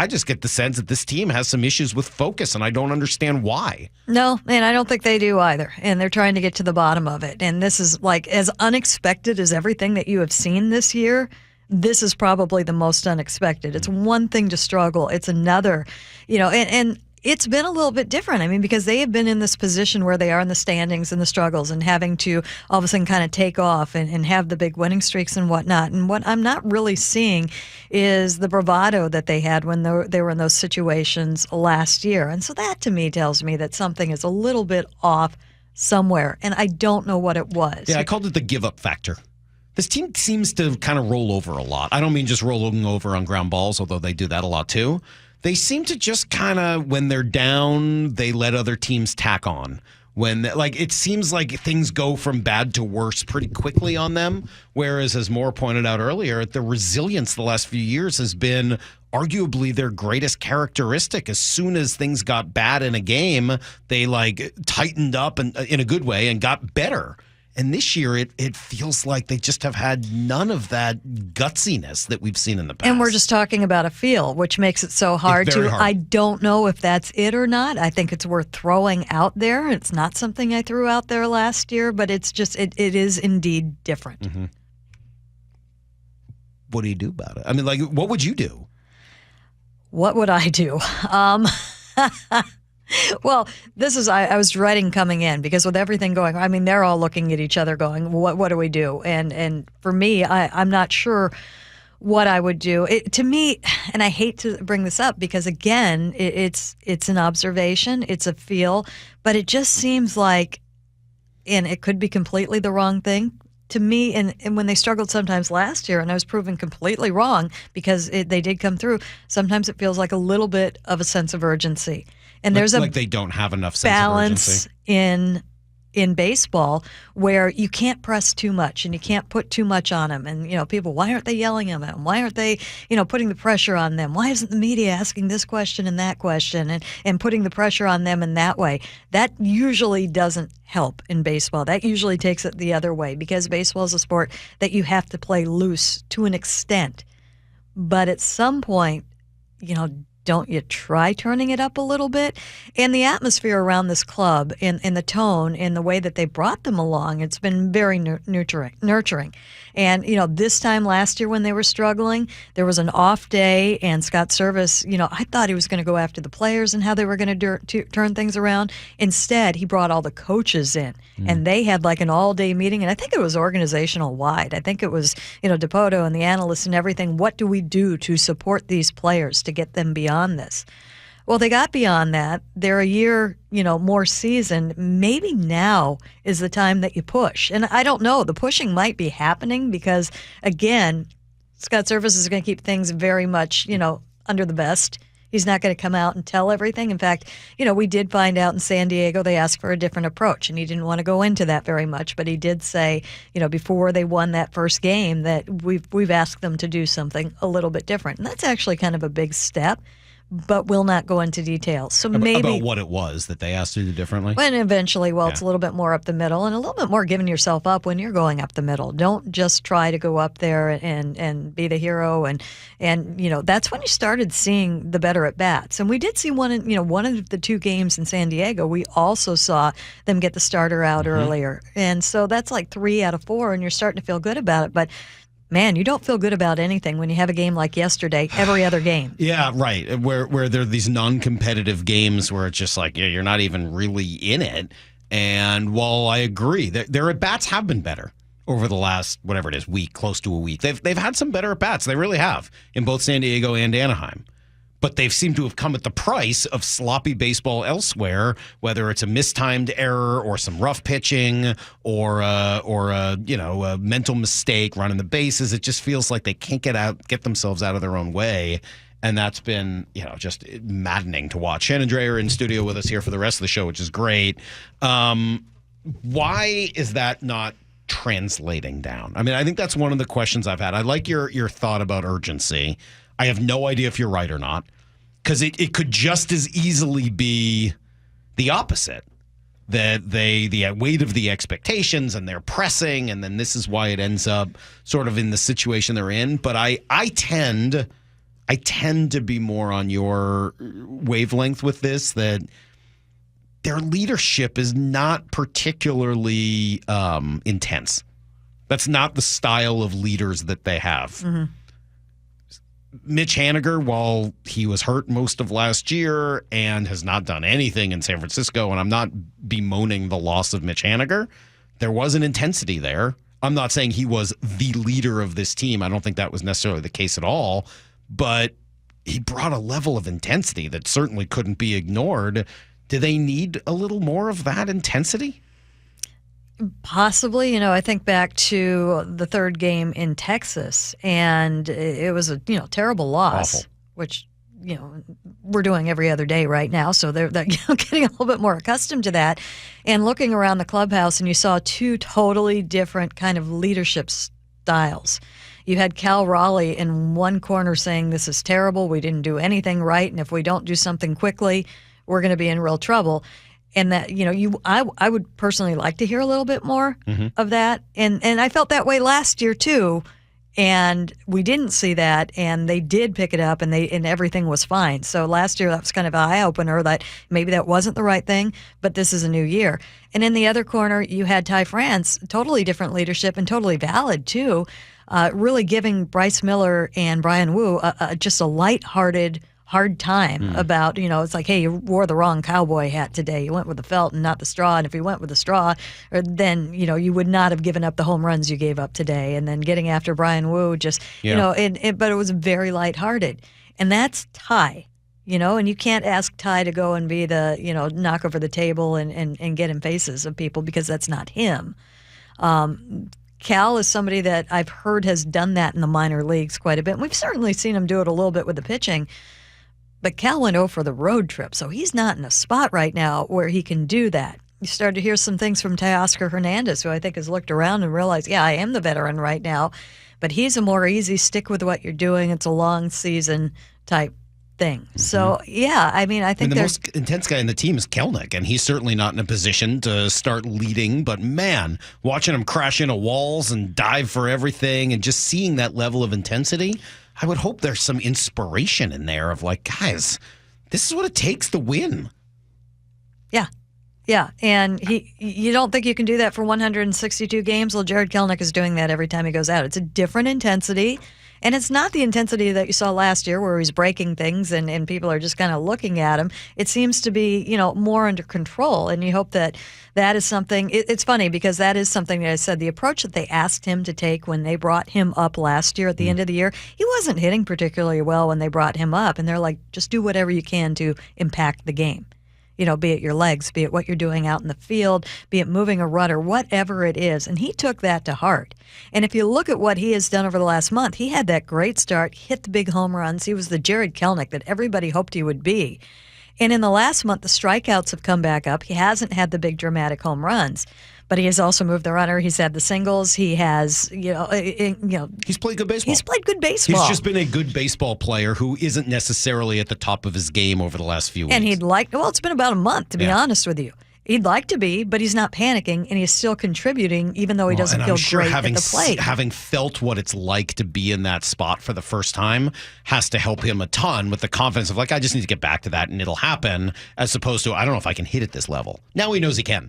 I just get the sense that this team has some issues with focus, and I don't understand why. No, and I don't think they do either. And they're trying to get to the bottom of it. And this is like as unexpected as everything that you have seen this year. This is probably the most unexpected. It's one thing to struggle. It's another, and it's been a little bit different. I mean, because they have been in this position where they are in the standings and the struggles and having to all of a sudden kind of take off and have the big winning streaks and whatnot. And what I'm not really seeing is the bravado that they had when they were in those situations last year. And so that to me tells me that something is a little bit off somewhere. And I don't know what it was. Yeah, I called it the give-up factor. This team seems to kind of roll over a lot. I don't mean just rolling over on ground balls, although they do that a lot too. They seem to just kind of, when they're down, they let other teams tack on. It seems like things go from bad to worse pretty quickly on them. Whereas, as Moore pointed out earlier, the resilience the last few years has been arguably their greatest characteristic. As soon as things got bad in a game, they tightened up in a good way and got better. And this year, it feels like they just have had none of that gutsiness that we've seen in the past. And we're just talking about a feel, which makes it so hard It's very hard. I don't know if that's it or not. I think it's worth throwing out there. It's not something I threw out there last year, but it's just, it is indeed different. Mm-hmm. What do you do about it? I mean, what would you do? What would I do? Well, this is, I was dreading coming in because with everything going, I mean, they're all looking at each other going, what do we do? And for me, I'm not sure what I would do. To me, and I hate to bring this up because, again, it's an observation, it's a feel, but it just seems like, and it could be completely the wrong thing, to me, and when they struggled sometimes last year, and I was proven completely wrong because they did come through, sometimes it feels like a little bit of a sense of urgency. And there's like they don't have enough sense balance of urgency. in baseball where you can't press too much and you can't put too much on them. And, people, why aren't they yelling at them? Why aren't they, putting the pressure on them? Why isn't the media asking this question and that question and putting the pressure on them in that way? That usually doesn't help in baseball. That usually takes it the other way because baseball is a sport that you have to play loose to an extent. But at some point, don't you try turning it up a little bit? And the atmosphere around this club and the tone and the way that they brought them along, it's been very nurturing. And, this time last year when they were struggling, there was an off day and Scott Service, I thought he was going to go after the players and how they were going to turn things around. Instead, he brought all the coaches in and they had an all-day meeting. And I think it was organizational wide. I think it was, Dipoto and the analysts and everything. What do we do to support these players to get them beyond this? Well, they got beyond that. They're a year, more seasoned. Maybe now is the time that you push. And I don't know. The pushing might be happening because, again, Scott Service is going to keep things very much, under the vest. He's not going to come out and tell everything. In fact, we did find out in San Diego they asked for a different approach, and he didn't want to go into that very much. But he did say, before they won that first game, that we've asked them to do something a little bit different. And that's actually kind of a big step. But will not go into details. So maybe about what it was that they asked you to do differently. And eventually, it's a little bit more up the middle and a little bit more giving yourself up when you're going up the middle. Don't just try to go up there and be the hero. And that's when you started seeing the better at bats. And we did see one of the two games in San Diego. We also saw them get the starter out earlier, and so that's 3 out of 4, and you're starting to feel good about it. But man, you don't feel good about anything when you have a game like yesterday, every other game. Yeah, right. Where there are these non-competitive games where it's just you're not even really in it. And while I agree, their at-bats have been better over the last, whatever it is, week, close to a week. They've had some better at-bats. They really have in both San Diego and Anaheim. But they've seemed to have come at the price of sloppy baseball elsewhere, whether it's a mistimed error or some rough pitching or a mental mistake running the bases. It just feels like they can't get themselves out of their own way. And that's been, just maddening to watch. Shannon Drayer in studio with us here for the rest of the show, which is great. Why is that not translating down? I mean, I think that's one of the questions I've had. I like your thought about urgency. I have no idea if you're right or not, because it could just as easily be the opposite, that the weight of the expectations and they're pressing, and then this is why it ends up sort of in the situation they're in. But I tend, I tend to be more on your wavelength with this, that their leadership is not particularly intense. That's not the style of leaders that they have. Mm-hmm. Mitch Haniger, while he was hurt most of last year and has not done anything in San Francisco, and I'm not bemoaning the loss of Mitch Haniger, there was an intensity there. I'm not saying he was the leader of this team. I don't think that was necessarily the case at all, but he brought a level of intensity that certainly couldn't be ignored. Do they need a little more of that intensity? Possibly. I think back to the third game in Texas, and it was a terrible loss, Awful. which we're doing every other day right now, so they're getting a little bit more accustomed to that. And looking around the clubhouse, and you saw two totally different kind of leadership styles. You had Cal Raleigh in one corner saying, "This is terrible. We didn't do anything right, and if we don't do something quickly, we're going to be in real trouble." And that, I would personally like to hear a little bit more of that. And I felt that way last year too. And we didn't see that, and they did pick it up, and everything was fine. So last year that was kind of an eye opener that maybe that wasn't the right thing, but this is a new year. And in the other corner, you had Ty France, totally different leadership and totally valid too, really giving Bryce Miller and Brian Wu just a lighthearted, hard time about, it's like, hey, you wore the wrong cowboy hat today. You went with the felt and not the straw. And if you went with the straw, then, you would not have given up the home runs you gave up today. And then getting after Brian Wu, just, but it was very lighthearted. And that's Ty, and you can't ask Ty to go and be the, knock over the table and get in faces of people, because that's not him. Cal is somebody that I've heard has done that in the minor leagues quite a bit. And we've certainly seen him do it a little bit with the pitching. But Cal went 0 for the road trip, so he's not in a spot right now where he can do that. You started to hear some things from Teoscar Hernandez, who I think has looked around and realized, yeah, I am the veteran right now, but he's a more easy stick with what you're doing. It's a long season type thing. So, yeah, I think the most intense guy in the team is Kelnick, and he's certainly not in a position to start leading. But, man, watching him crash into walls and dive for everything and just seeing that level of intensity, I would hope there's some inspiration in there of like, guys, this is what it takes to win. Yeah. And you don't think you can do that for 162 games? Well, Jared Kelnick is doing that every time he goes out. It's a different intensity. And it's not the intensity that you saw last year where he's breaking things and people are just kind of looking at him. It seems to be, more under control. And you hope that is something. It's funny because that is something that I said, the approach that they asked him to take when they brought him up last year at the end of the year, he wasn't hitting particularly well when they brought him up. And they're like, just do whatever you can to impact the game. Be it your legs, be it what you're doing out in the field, be it moving a runner, whatever it is. And he took that to heart. And if you look at what he has done over the last month, he had that great start, hit the big home runs. He was the Jared Kelnick that everybody hoped he would be. And in the last month, the strikeouts have come back up. He hasn't had the big dramatic home runs, but he has also moved the runner. He's had the singles. He has, he's played good baseball. He's played good baseball. He's just been a good baseball player who isn't necessarily at the top of his game over the last few weeks. And it's been about a month, to be honest with you. He'd like to be, but he's not panicking, and he's still contributing, even though he doesn't feel great at the plate. Having felt what it's like to be in that spot for the first time has to help him a ton with the confidence of like, I just need to get back to that and it'll happen, as opposed to, I don't know if I can hit at this level. Now he knows he can.